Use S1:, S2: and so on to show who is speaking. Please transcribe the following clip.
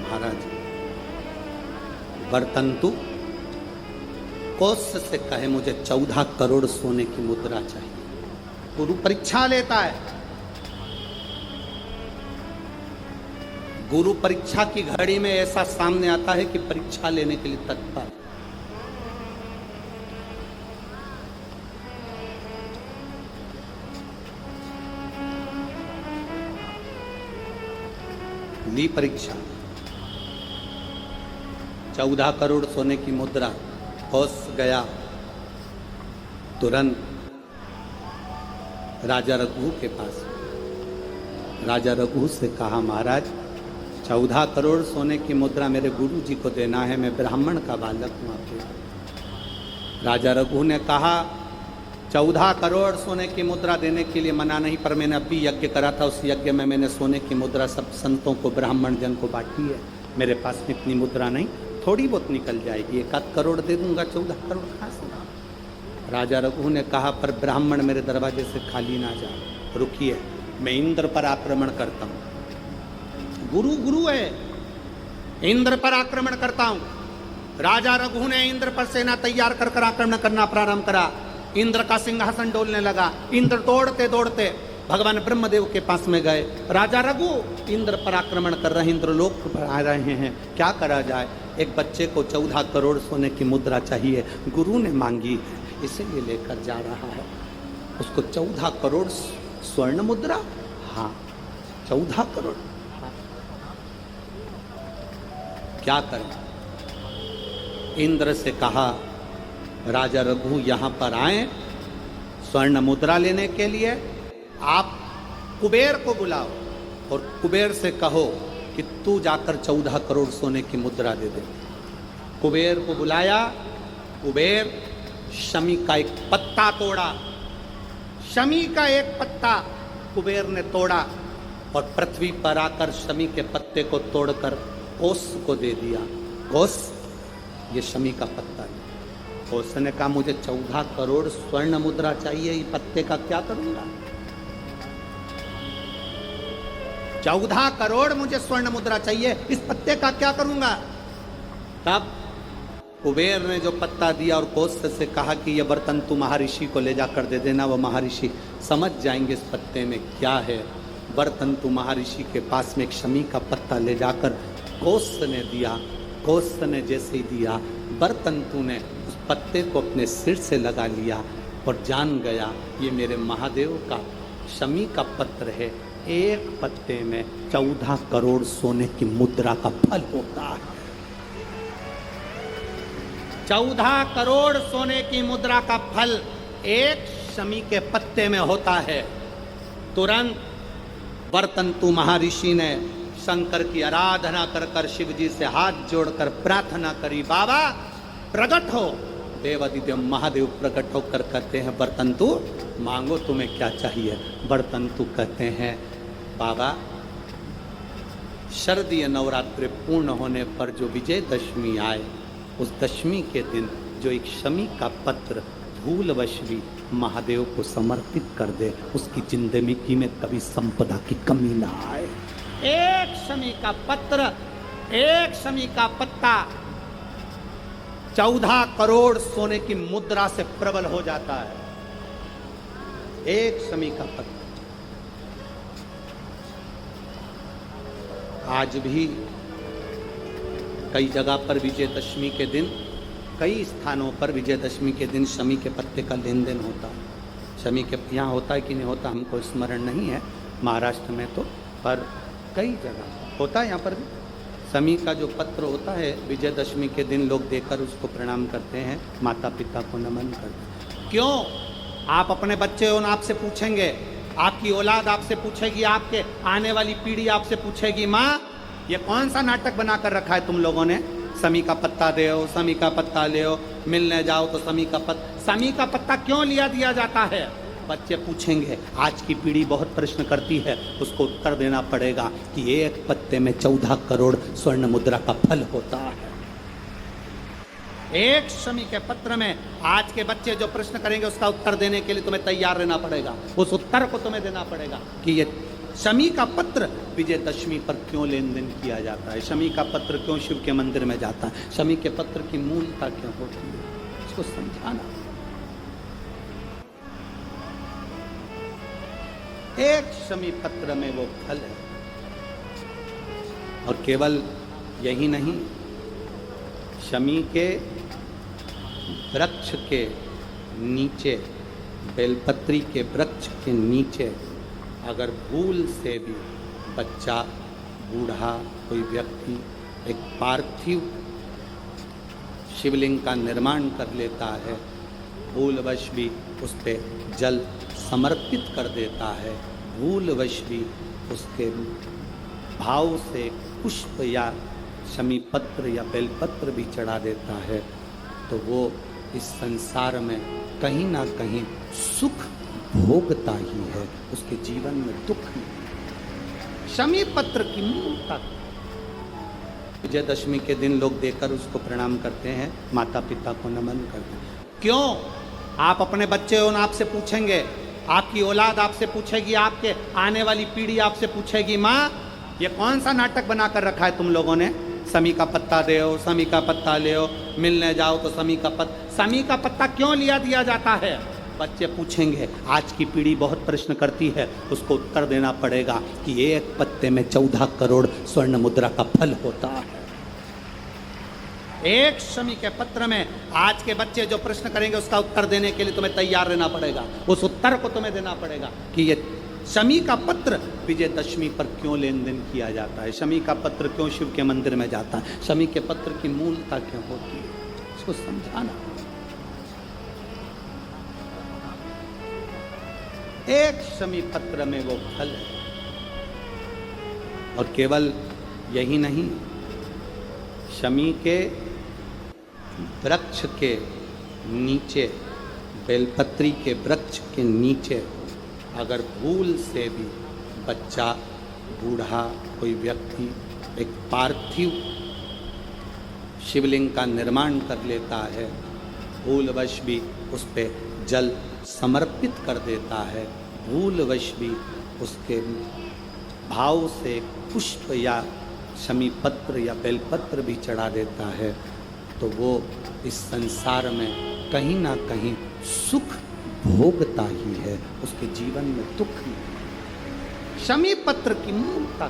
S1: महाराज वर्तंतु कौत्स से कहे मुझे 14 करोड़ सोने की मुद्रा चाहिए। गुरु परीक्षा लेता है। गुरु परीक्षा की घड़ी में ऐसा सामने आता है कि परीक्षा लेने के लिए तत्पर। ली परीक्षा, 14 करोड़ सोने की मुद्रा। कौत्स गया तुरंत राजा रघु के पास। राजा रघु से कहा महाराज 14 करोड़ सोने की मुद्रा मेरे गुरु जी को देना है, मैं ब्राह्मण का बालक हूं आपके। राजा रघु ने कहा 14 करोड़ सोने की मुद्रा देने के लिए मना नहीं, पर मैंने अभी यज्ञ करा था, उस यज्ञ में मैंने सोने की मुद्रा सब संतों को ब्राह्मण जन को बांटी है। मेरे पास में इतनी मुद्रा नहीं, थोड़ी बहुत निकल जाएगी, 1 करोड़ दे दूंगा, 14 करोड़ कहाँ से। राजा रघु ने कहा पर ब्राह्मण मेरे दरवाजे से खाली ना जाए, रुकिए मैं इंद्र पर आक्रमण करता हूं। गुरु गुरु है, इंद्र पर आक्रमण करता हूं। राजा रघु ने इंद्र पर सेना तैयार कर कर आक्रमण करना प्रारंभ करा। इंद्र का सिंहासन डोलने लगा। इंद्र दौड़ते दौड़ते भगवान ब्रह्मदेव के पास में गए। राजा रघु इंद्र पर आक्रमण कर रहे, इंद्रलोक पर आ रहे हैं, क्या करा जाए। एक बच्चे को 14 करोड़ सोने की मुद्रा चाहिए, गुरु ने मांगी इसीलिए लेकर जा रहा है। उसको 14 करोड़ स्वर्ण मुद्रा, हाँ 14 करोड़, हाँ। क्या करें। इंद्र से कहा राजा रघु यहां पर आए स्वर्ण मुद्रा लेने के लिए, आप कुबेर को बुलाओ और कुबेर से कहो कि तू जाकर 14 करोड़ सोने की मुद्रा दे दे। कुबेर को बुलाया। कुबेर शमी का एक पत्ता तोड़ा। शमी का एक पत्ता कुबेर ने तोड़ा और पृथ्वी पर आकर शमी के पत्ते को तोड़कर कौत्स को दे दिया। कौत्स ये शमी का पत्ता है। कौत्स ने कहा मुझे 14 करोड़ स्वर्ण मुद्रा चाहिए, ये पत्ते का क्या करूंगा। 14 करोड़ मुझे स्वर्ण मुद्रा चाहिए, इस पत्ते का क्या करूंगा। तब कुबेर ने जो पत्ता दिया और कौत्स से कहा कि यह बर्तन तू महर्षि को ले जाकर दे देना, वो महर्षि समझ जाएंगे इस पत्ते में क्या है। बर्तन तू महर्षि के पास में एक शमी का पत्ता ले जाकर कौत्स ने दिया। कौत्स ने जैसे ही दिया, बर्तन तू ने उस पत्ते को अपने सिर से लगा लिया और जान गया ये मेरे महादेव का शमी का पत्र है। एक पत्ते में 14 करोड़ सोने की मुद्रा का फल होता है। 14 करोड़ सोने की मुद्रा का फल एक शमी के पत्ते में होता है। तुरंत वर्तंतु महर्षि ने शंकर की आराधना कर कर शिव जी से हाथ जोड़कर प्रार्थना करी, बाबा प्रकट हो। देवादिदेव महादेव प्रकट होकर कहते हैं वर्तंतु मांगो तुम्हें क्या चाहिए। वर्तंतु कहते हैं बाबा शरदीय नवरात्रि पूर्ण होने पर जो विजयदशमी आए, उस दशमी के दिन जो एक शमी का पत्र भूलवश भी महादेव को समर्पित कर दे, उसकी जिंदगी में कभी संपदा की कमी ना आए। एक शमी का पत्र, एक शमी का पत्ता 14 करोड़ सोने की मुद्रा से प्रबल हो जाता है। एक शमी का पत्ता। आज भी कई जगह पर विजयदशमी के दिन, कई स्थानों पर विजयदशमी के दिन शमी के पत्ते का लेन देन होता है। शमी के यहाँ होता है कि नहीं होता हमको स्मरण नहीं है, महाराष्ट्र में तो, पर कई जगह होता है। यहाँ पर भी शमी का जो पत्र होता है विजयदशमी के दिन लोग देकर उसको प्रणाम करते हैं, माता पिता को नमन करते हैं। क्यों? आप अपने बच्चे हो, आपसे पूछेंगे, आपकी औलाद आपसे पूछेगी, आपके आने वाली पीढ़ी आपसे पूछेगी, माँ ये कौन सा नाटक बना कर रखा है तुम लोगों ने। शमी का पत्ता दे, शमी का पत्ता ले, मिलने जाओ तो शमी का पत्ता। शमी का पत्ता क्यों लिया दिया जाता है? बच्चे पूछेंगे। आज की पीढ़ी बहुत प्रश्न करती है, उसको उत्तर देना पड़ेगा कि एक पत्ते में 14 करोड़ स्वर्ण मुद्रा का फल होता है। एक शमी के पत्र में आज के बच्चे जो प्रश्न करेंगे उसका उत्तर देने के लिए तुम्हें तैयार रहना पड़ेगा। उस उत्तर को तुम्हें देना पड़ेगा कि ये शमी का पत्र विजयदशमी पर क्यों लेन देन किया जाता है, शमी का पत्र क्यों शिव के मंदिर में जाता है, शमी के पत्र की मूलता क्यों होती है, इसको समझाना। एक शमी पत्र में वो फल है। और केवल यही नहीं, शमी के वृक्ष के नीचे, बेलपत्री के वृक्ष के नीचे अगर भूल से भी बच्चा, बूढ़ा, कोई व्यक्ति एक पार्थिव शिवलिंग का निर्माण कर लेता है, भूलवश भी उस पर जल समर्पित कर देता है, भूलवश भी उसके भाव से पुष्प या शमी पत्र या बेलपत्र भी चढ़ा देता है, तो वो इस संसार में कहीं ना कहीं सुख भोगता ही है, उसके जीवन में दुख नहीं। शमी पत्र की मूलता, विजयदशमी के दिन लोग देकर उसको प्रणाम करते हैं, माता पिता को नमन करते हैं। क्यों? आप अपने बच्चे हो, आपसे पूछेंगे, आपकी औलाद आपसे पूछेगी, आपके आने वाली पीढ़ी आपसे पूछेगी, माँ ये कौन सा नाटक बना कर रखा है तुम लोगों ने, शमी का पत्ता दे, शमी का पत्ता ले, मिलने जाओ तो शमी का पत्ता क्यों लिया दिया जाता है? बच्चे पूछेंगे, आज की पीढ़ी बहुत प्रश्न करती है, उसको उत्तर देना पड़ेगा कि एक पत्ते में 14 करोड़ स्वर्ण मुद्रा का फल होता है। एक शमी के पत्र में आज के बच्चे जो प्रश्न करेंगे उसका उत्तर देने के लिए तुम्हें तैयार रहना पड़ेगा, उस उत्तर को तुम्हें देना पड़ेगा कि ये शमी का पत्र विजयदशमी पर क्यों लेन देन किया जाता है, शमी का पत्र क्यों शिव के मंदिर में जाता है, शमी के पत्र की मूलता क्यों होती है, इसको समझाना। एक शमी पत्र में वो फल है। और केवल यही नहीं, शमी के वृक्ष के नीचे, बेलपत्री के वृक्ष के नीचे अगर भूल से भी बच्चा, बूढ़ा, कोई व्यक्ति एक पार्थिव शिवलिंग का निर्माण कर लेता है, भूलवश भी उस पर जल समर्पित कर देता है, भूलवश भी उसके भाव से पुष्प या शमी पत्र या बेलपत्र भी चढ़ा देता है, तो वो इस संसार में कहीं ना कहीं सुख भोगता ही है, उसके जीवन में दुख नहीं। शमी पत्र की मूलता